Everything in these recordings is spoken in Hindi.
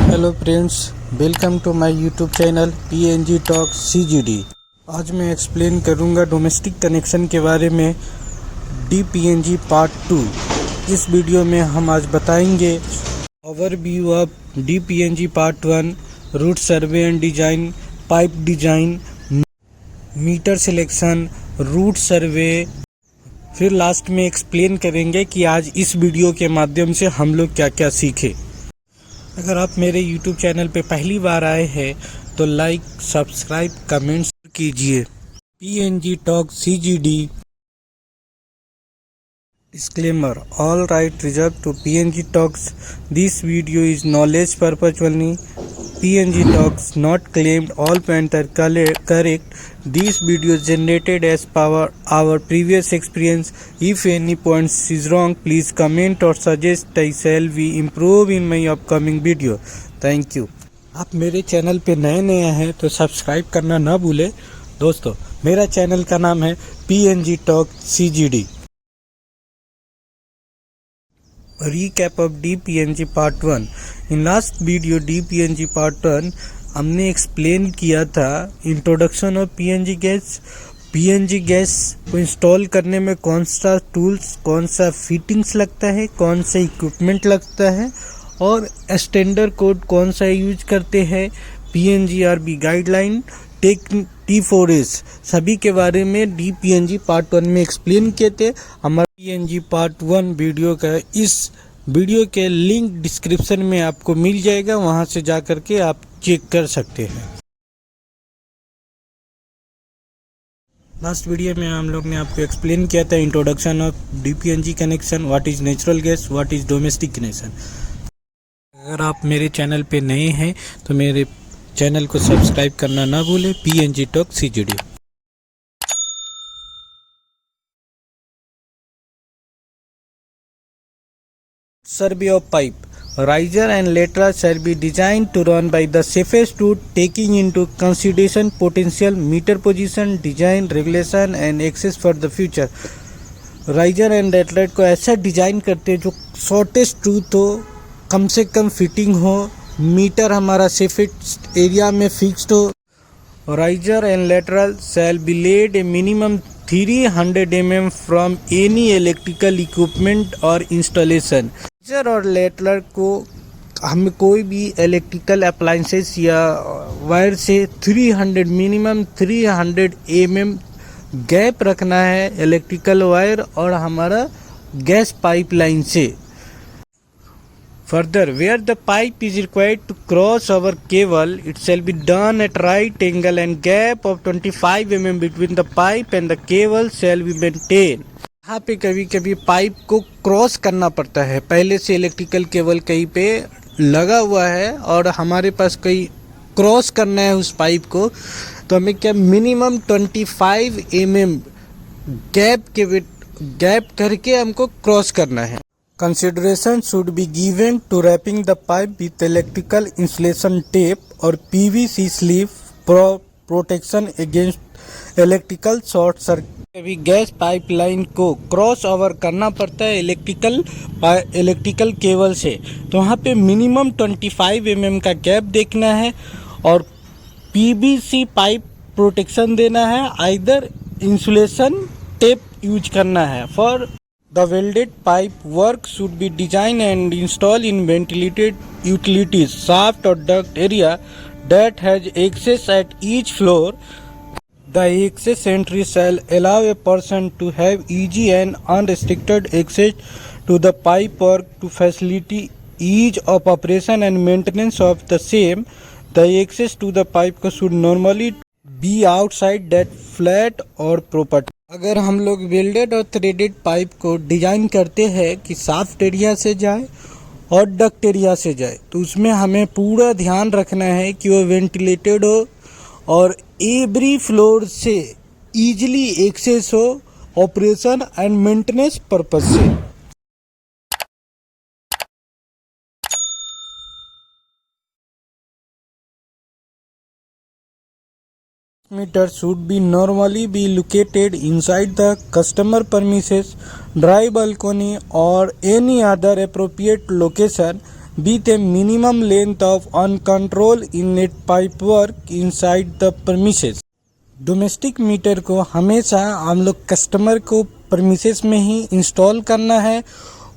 Hello friends, welcome to my YouTube channel PNG talk CGD। आज मैं एक्सप्लेन करूंगा डोमेस्टिक कनेक्शन के बारे में DPNG पार्ट 2। इस वीडियो में हम आज बताएंगे overview of DPNG part 1, route survey and design, pipe design, meter selection, route survey. फिर लास्ट में एक्सप्लेन करेंगे कि आज इस वीडियो के माध्यम से हम लोग क्या क्या सीखे। अगर आप मेरे YouTube चैनल पे पहली बार आए हैं तो लाइक, सब्सक्राइब, कमेंट्स कीजिए। PNG talk CGD। Disclaimer: All right reserved to PNG Talks. This video is knowledge purpose only. PNG Talks not claimed all points are correct. This video is generated as per our previous experience. If any points is wrong, please comment or suggest. I shall be improve in my upcoming video. Thank you. आप मेरे चैनल पे नए हैं तो सब्सक्राइब करना ना भूले। दोस्तों, मेरा चैनल का नाम है PNG Talk CGD। Recap of DPNG Part 1। In last video DPNG Part 1 हमने एक्सप्लेन किया था introduction of PNG gas. PNG gas को इंस्टॉल करने में कौन सा टूल्स, कौन सा फिटिंग्स लगता है, कौन सा इक्विपमेंट लगता है और स्टैंडर्ड कोड कौन सा यूज करते हैं, PNGRB गाइडलाइन, T4S, सभी के बारे में DPNG पार्ट 1 में एक्सप्लेन किए थे। हमारा PNG पार्ट 1 वीडियो का इस वीडियो के लिंक डिस्क्रिप्शन में आपको मिल जाएगा, वहां से जा करके आप चेक कर सकते हैं। लास्ट वीडियो में हम लोग ने आपको एक्सप्लेन किया था introduction of DPNG connection, what is natural gas, what is domestic connection. अगर आप मेरे चैनल पे नए हैं तो मेरे चैनल को सब्सक्राइब करना ना भूलें। PNG talk CGD। Survey of pipe. Riser and lateral shall be designed to run by the safest route, taking into consideration potential meter position, design, regulation and access for the future. Riser and lateral को ऐसा डिजाइन करते हैं जो शॉर्टेस्ट रूट हो, कम से कम फिटिंग हो, मीटर हमारा सेफेस्ट एरिया में फिक्स्ड हो। Riser and lateral shall be laid a minimum 300 mm from any electrical equipment और इंस्टॉलेशन। राइजर और लेटरल को हम कोई भी इलेक्ट्रिकल अप्लायंसेस या वायर से मिनिमम 300 mm गैप रखना है इलेक्ट्रिकल वायर और हमारा गैस पाइपलाइन से। Further, where the pipe is required to cross our cable, it shall be done at right angle and gap of 25 mm between the pipe and the cable shall be maintained. यहाँ पे कभी कभी पाइप को क्रॉस करना पड़ता है, पहले से इलेक्ट्रिकल केबल कहीं पे लगा हुआ है और हमारे पास कहीं क्रॉस करना है उस पाइप को, तो हमें क्या मिनिमम 25 mm गैप करके हमको क्रॉस करना है। Consideration should be given to wrapping the pipe with electrical insulation tape or PVC sleeve protection against electrical short circuit। अभी गैस पाइपलाइन को क्रॉस ओवर करना पड़ता है इलेक्ट्रिकल केबल से, तो वहाँ पे मिनिमम 25 mm का गैप देखना है और PVC पाइप प्रोटेक्शन देना है, आइदर इंसुलेशन टेप यूज करना है। For The welded pipe work should be designed and installed in ventilated utilities, shaft or duct area that has access at each floor. The access entry shall allow a person to have easy and unrestricted access to the pipe work to facilitate ease of operation and maintenance of the same. The access to the pipe should normally be outside that flat or property। अगर हम लोग वेल्डेड और थ्रेडेड पाइप को डिजाइन करते हैं कि साफ्ट एरिया से जाए और डक्ट एरिया से जाए, तो उसमें हमें पूरा ध्यान रखना है कि वो वेंटिलेटेड हो और एवरी फ्लोर से इजीली एक्सेस हो ऑपरेशन एंड मेंटेनेंस पर्पज से। Meter should be normally be located inside the customer premises, dry balcony or any other appropriate location with a minimum length of uncontrolled inlet pipework inside the premises। Domestic meter को हमेशा हम लोग कस्टमर को premises में ही इंस्टॉल करना है।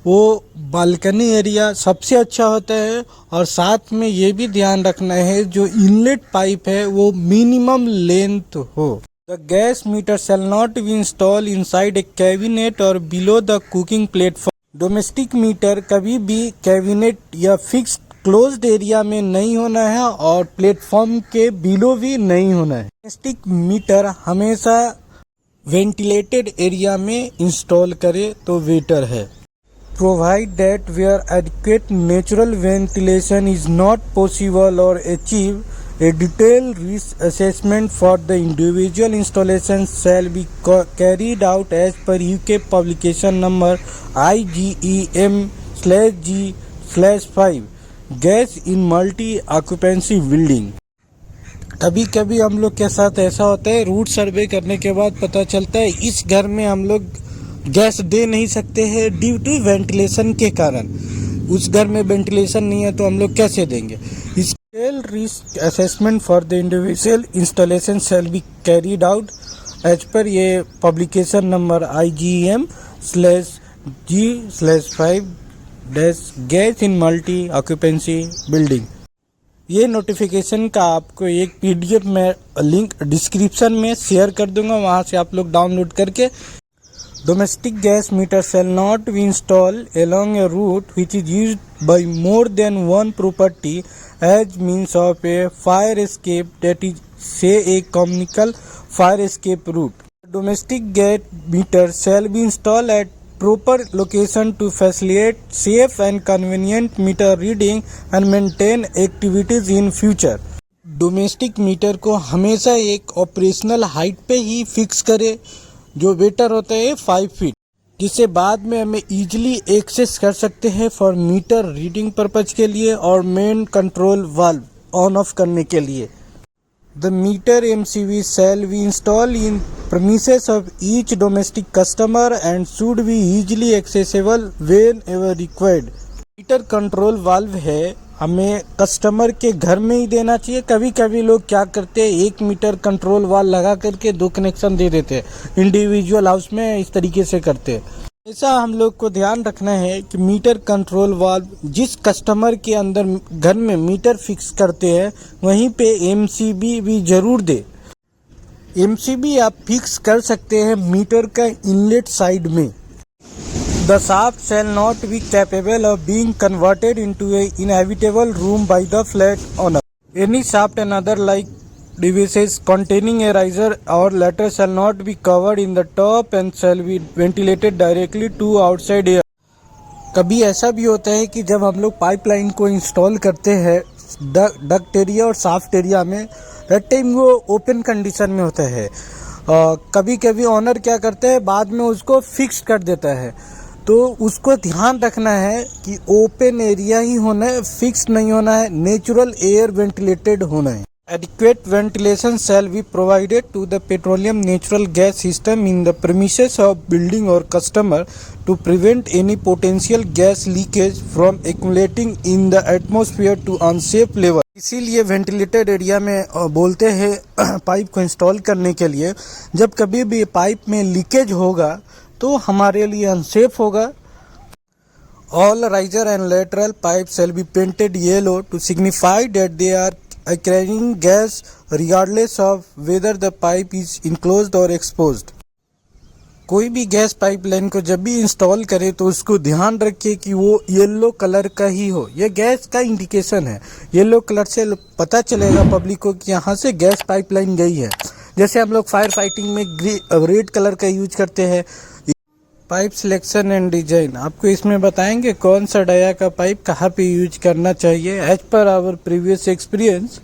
वो बालकनी एरिया सबसे अच्छा होता है और साथ में ये भी ध्यान रखना है जो इनलेट पाइप है वो मिनिमम लेंथ हो। The gas meter shall not be install inside a cabinet or below the cooking platform. Domestic meter कभी भी कैबिनेट या फिक्स्ड क्लोज्ड एरिया में नहीं होना है और प्लेटफॉर्म के बिलो भी नहीं होना है। डोमेस्टिक मीटर हमेशा वेंटिलेटेड एरिया में इंस्टॉल करे तो बेटर है। Provide that where adequate natural ventilation is not possible or achieved, a detailed risk assessment for the individual installation shall be carried out as per UK publication number IGEM/G/5 gas in multi-occupancy building। कभी कभी हम लोग के साथ ऐसा होता है, रूट सर्वे करने के बाद पता चलता है इस घर में हम लोग गैस दे नहीं सकते हैं ड्यू टू वेंटिलेशन के कारण। उस घर में वेंटिलेशन नहीं है तो हम लोग कैसे देंगे। Detail risk assessment for the individual installation shall be carried out as per ये publication number IGEM/G/5 gas in multi occupancy building. ये नोटिफिकेशन का आपको एक PDF में लिंक डिस्क्रिप्शन में शेयर कर दूंगा, वहाँ से आप लोग डाउनलोड करके। Domestic gas meter shall not be installed along a route which is used by more than one property as means of a fire escape, that is, say a communal fire escape route. Domestic gas meter shall be installed at proper location to facilitate safe and convenient meter reading and maintain activities in future। Domestic meter को हमेशा एक ऑपरेशनल हाइट पे ही फिक्स करे जो बेटर होता है 5 फीट, जिससे बाद में हमें इजीली एक्सेस कर सकते हैं फॉर मीटर रीडिंग पर्पज के लिए और main control valve on off करने के लिए। The meter MCB shall be install in premises of each domestic customer and should be easily accessible whenever required। Meter control valve है, हमें कस्टमर के घर में ही देना चाहिए। कभी कभी लोग क्या करते हैं, एक मीटर कंट्रोल वाल्व लगा करके 2 कनेक्शन दे देते हैं, इंडिविजुअल हाउस में इस तरीके से करते हैं। ऐसा हम लोग को ध्यान रखना है कि मीटर कंट्रोल वाल्व जिस कस्टमर के अंदर घर में मीटर फिक्स करते हैं वहीं पे MCB भी जरूर दे। MCB आप फिक्स कर सकते हैं मीटर का इनलेट साइड में। The shaft shall not be capable of being converted into an inhabitable room by the flat owner। Any shaft and other like devices containing a riser or ladder shall not be covered in the top and shall be ventilated directly to outside air। कभी ऐसा भी होता है कि जब हम लोग पाइपलाइन को इंस्टॉल करते हैं डक्ट एरिया और शाफ्ट एरिया में, दैट टाइम वो ओपन कंडीशन में होता है। कभी कभी ऑनर क्या करता है, बाद में उसको फिक्स कर देता है, तो उसको ध्यान रखना है कि ओपन एरिया ही होना है, फिक्स नहीं होना है, नेचुरल एयर वेंटिलेटेड होना है। Adequate ventilation shall be provided to the petroleum natural gas system in the premises of building or customer to prevent any potential gas leakage from accumulating in the atmosphere to unsafe level। इसीलिए वेंटिलेटेड एरिया में बोलते हैं पाइप को इंस्टॉल करने के लिए, जब कभी भी पाइप में लीकेज होगा तो हमारे लिए अनसेफ होगा। All riser and lateral pipes shall be painted yellow to signify that they are carrying gas regardless of whether the pipe is enclosed or exposed। कोई भी गैस पाइपलाइन को जब भी इंस्टॉल करे तो उसको ध्यान रखिए कि वो येलो कलर का ही हो। यह गैस का इंडिकेशन है, येलो कलर से पता चलेगा पब्लिक को कि यहाँ से गैस पाइपलाइन गई है। जैसे हम लोग फायर फाइटिंग में रेड कलर का यूज करते हैं। पाइप सिलेक्शन एंड डिजाइन, आपको इसमें बताएंगे कौन सा डाया का पाइप कहाँ पे यूज करना चाहिए। As per our previous experience,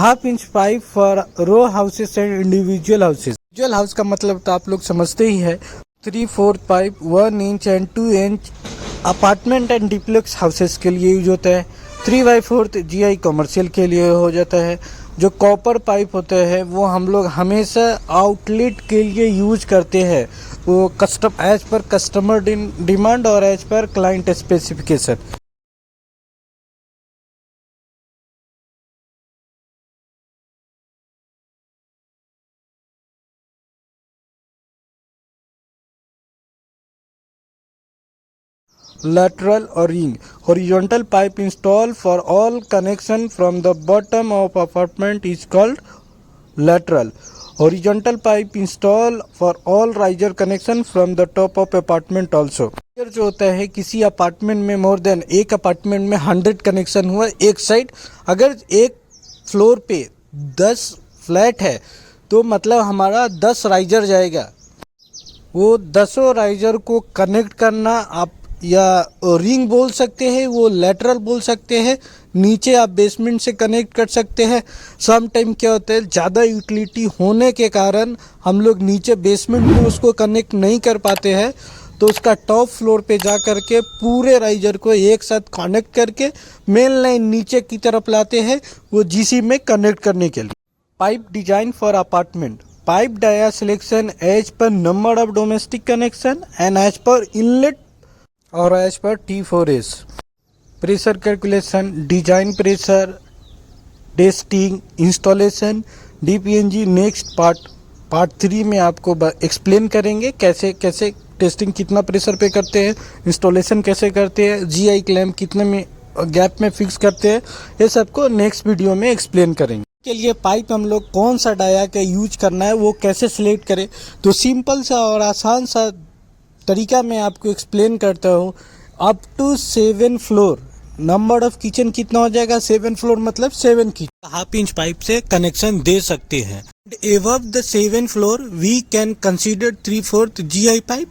1/2 inch pipe for row houses and individual houses. Individual house का मतलब तो आप लोग समझते ही है। 3/4 pipe 1 inch and 2 inch apartment and duplex houses के लिए यूज होता है। 3/4 GI कमर्शियल के लिए हो जाता है। जो कॉपर पाइप होते हैं वो हम लोग हमेशा आउटलेट के लिए यूज करते हैं, वो एज पर कस्टमर डिमांड और as per client specification. lateral or ring. Horizontal pipe installed for all connection from the bottom of apartment is called lateral. Horizontal pipe installed for all riser connection from the top of apartment also. जो होता है किसी अपार्टमेंट में मोर देन एक अपार्टमेंट में 100 कनेक्शन हुआ एक साइड, अगर एक फ्लोर पे 10 फ्लैट है तो मतलब हमारा 10 राइजर जाएगा। वो 10 राइजर को कनेक्ट करना आप या रिंग बोल सकते हैं, वो लेटरल बोल सकते हैं। नीचे आप बेसमेंट से कनेक्ट कर सकते हैं। सम टाइम क्या होता है ज़्यादा यूटिलिटी होने के कारण हम लोग नीचे बेसमेंट में उसको कनेक्ट नहीं कर पाते हैं, तो उसका टॉप फ्लोर पे जा कर के पूरे राइजर को एक साथ कनेक्ट करके मेन लाइन नीचे की तरफ लाते हैं, वो जीसी में कनेक्ट करने के लिए। Pipe design for apartment. Pipe dia selection as per number of domestic connection and as per inlet or as per T4S। Pressure calculation, design pressure, testing, installation, DPNG next part 3 में आपको एक्सप्लेन करेंगे कैसे कैसे टेस्टिंग कितना प्रेशर पे करते हैं, इंस्टॉलेशन कैसे करते हैं, GI क्लैंप कितने में गैप में फिक्स करते हैं, ये सबको नेक्स्ट वीडियो में एक्सप्लेन करेंगे। के लिए पाइप हम लोग कौन सा डाया का यूज करना है वो कैसे सिलेक्ट करें, तो सिंपल सा और आसान सा तरीका मैं आपको एक्सप्लेन करता हूँ। Up to 7 floor number of kitchen कितना हो जाएगा, 7 फ्लोर मतलब 7 किचन हाफ इंच पाइप से कनेक्शन दे सकते हैं। Above the 7 floor we can consider 3/4 GI pipe.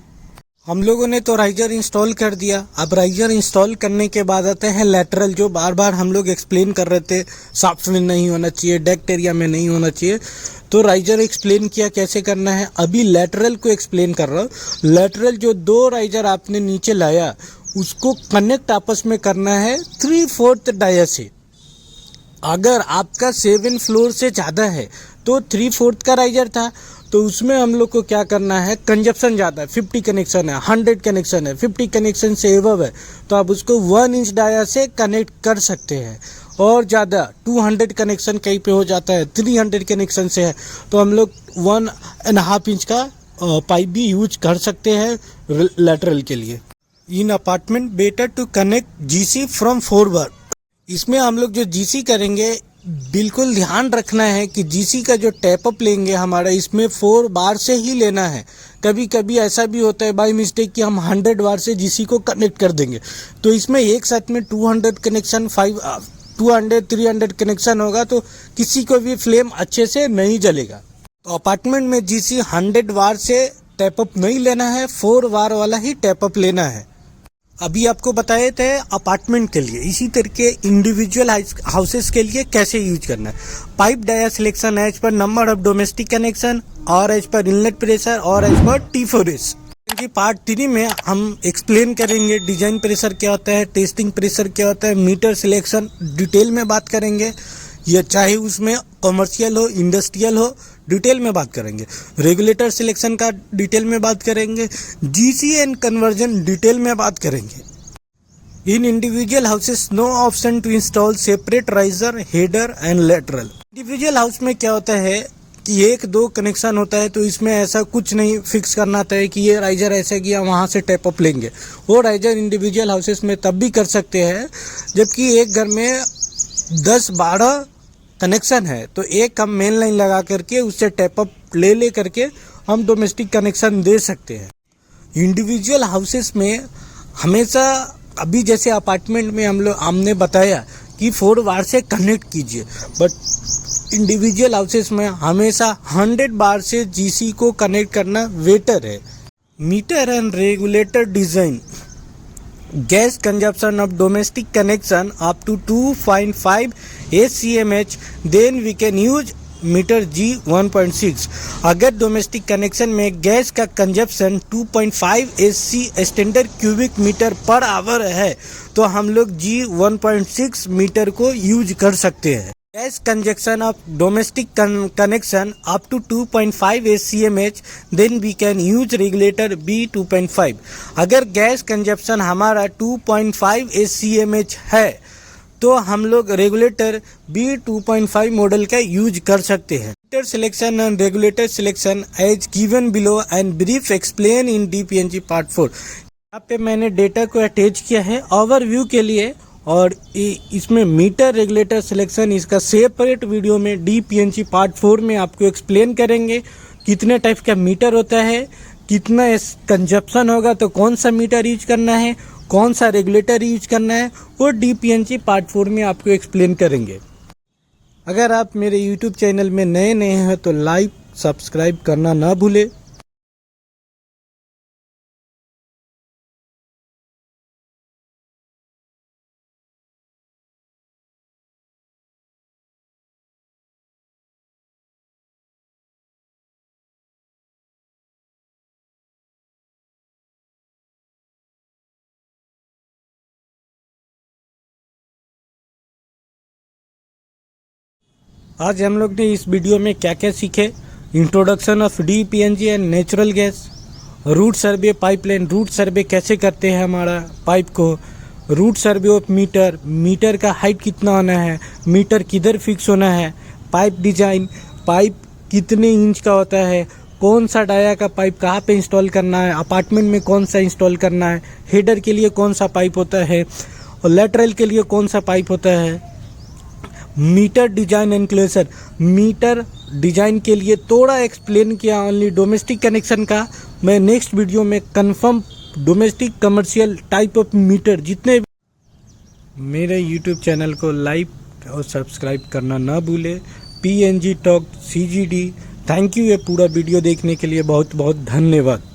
हम लोगों ने तो राइजर इंस्टॉल कर दिया। अब राइजर इंस्टॉल करने के बाद आते हैं लेटरल, जो बार बार हम लोग एक्सप्लेन कर रहे थे साफ्ट में नहीं होना चाहिए, डेक्ट एरिया में नहीं होना चाहिए। तो राइजर एक्सप्लेन किया कैसे करना है, अभी लेटरल को एक्सप्लेन कर रहा हूँ। लेटरल जो 2 राइजर आपने नीचे लाया उसको कनेक्ट आपस में करना है 3/4 डाया से। अगर आपका 7 फ्लोर से ज़्यादा है तो 3/4 का राइजर था, तो उसमें हम लोग को क्या करना है, कंजप्शन ज़्यादा है, 50 कनेक्शन है, 100 कनेक्शन है, 50 कनेक्शन से एबव है तो आप उसको 1 इंच डाया से कनेक्ट कर सकते हैं। और ज़्यादा 200 कनेक्शन कहीं पे हो जाता है, 300 कनेक्शन से है तो हम लोग 1.5 इंच का पाइप भी यूज कर सकते हैं लेटरल के लिए। In apartment better to connect GC from 4 bar. इसमें हम लोग जो GC करेंगे बिल्कुल ध्यान रखना है कि GC का जो टैप अप लेंगे हमारा इसमें 4 बार से ही लेना है। कभी कभी ऐसा भी होता है बाय मिस्टेक कि हम 100 बार से GC को कनेक्ट कर देंगे, तो इसमें एक साथ में 200 कनेक्शन 200-300 कनेक्शन होगा तो किसी को भी फ्लेम अच्छे से नहीं जलेगा। तो अपार्टमेंट में GC 100 बार से टैप अप नहीं लेना है, 4 बार वाला ही टैप अप लेना है। अभी आपको बताए थे अपार्टमेंट के लिए, इसी तरीके इंडिविजुअल हाउसेस के लिए कैसे यूज करना है। Pipe dia selection as per number of domestic connection और एज पर इनलेट प्रेशर और एज पर T4S। पार्ट 3 में हम एक्सप्लेन करेंगे डिजाइन प्रेशर क्या होता है, टेस्टिंग प्रेशर क्या होता है, मीटर सिलेक्शन डिटेल में बात करेंगे, या चाहे उसमें कमर्शियल हो इंडस्ट्रियल हो डिटेल में बात करेंगे। रेगुलेटर सिलेक्शन का डिटेल में बात करेंगे, GC एंड कन्वर्जन डिटेल में बात करेंगे। In individual houses no option to install separate riser, header and lateral. Individual house में क्या होता है कि 1-2 कनेक्शन होता है तो इसमें ऐसा कुछ नहीं फिक्स करना था कि ये राइजर ऐसे किया वहाँ से टैप अप लेंगे। वो राइजर इंडिविजुअल हाउसेस में तब भी कर सकते हैं जबकि एक घर में 10-12 कनेक्शन है तो एक हम मेन लाइन लगा करके उससे टैप अप ले करके हम डोमेस्टिक कनेक्शन दे सकते हैं। इंडिविजुअल हाउसेस में हमेशा अभी जैसे अपार्टमेंट में हमने बताया कि 4 बार से कनेक्ट कीजिए, बट इंडिविजुअल हाउसेस में हमेशा 100 बार से GC को कनेक्ट करना बेटर है। Meter and regulator design. Gas consumption of domestic connection up to 2.5 SCMH, then we can use meter G 1.6। अगर डोमेस्टिक कनेक्शन में गैस का consumption 2.5 SC standard cubic meter per hour है तो हम लोग G 1.6 मीटर को यूज कर सकते हैं। Gas consumption of domestic connection up to 2.5 SCMH, then we can use regulator B 2.5। अगर गैस कंजप्शन हमारा 2.5 SCMH है तो हम लोग रेगुलेटर B 2.5 मॉडल का यूज कर सकते हैं। Meter selection and regulator selection as given below and brief explain in DPNG part 4। यहाँ पे मैंने डेटा को अटैच किया है ओवरव्यू के लिए, और इसमें मीटर रेगुलेटर सिलेक्शन इसका सेपरेट वीडियो में DPNG पार्ट 4 में आपको एक्सप्लेन करेंगे कितने टाइप का मीटर होता है, कितना कंजप्शन होगा तो कौन सा मीटर यूज करना है, कौन सा रेगुलेटर यूज करना है, वो DPNG पार्ट 4 में आपको एक्सप्लेन करेंगे। अगर आप मेरे YouTube चैनल में नए हैं तो लाइक सब्सक्राइब करना ना भूलें। आज हम लोग ने इस वीडियो में क्या क्या सीखे। Introduction of DPNG and natural gas, route survey pipeline, route survey कैसे करते हैं हमारा पाइप को, route survey of meter, meter का हाइट कितना होना है, मीटर किधर फिक्स होना है, पाइप डिजाइन, पाइप कितने इंच का होता है, कौन सा डाया का पाइप कहाँ पे इंस्टॉल करना है, अपार्टमेंट में कौन सा इंस्टॉल करना है, हेडर के लिए कौन सा पाइप होता है और लेटरल के लिए कौन सा पाइप होता है, meter design enclosure, meter design के लिए थोड़ा एक्सप्लेन किया ओनली डोमेस्टिक कनेक्शन का। मैं नेक्स्ट वीडियो में confirm domestic commercial type of meter जितने मेरे यूट्यूब चैनल को लाइक और सब्सक्राइब करना ना भूले। PNG talk CGD। Thank you ये पूरा वीडियो देखने के लिए बहुत बहुत धन्यवाद।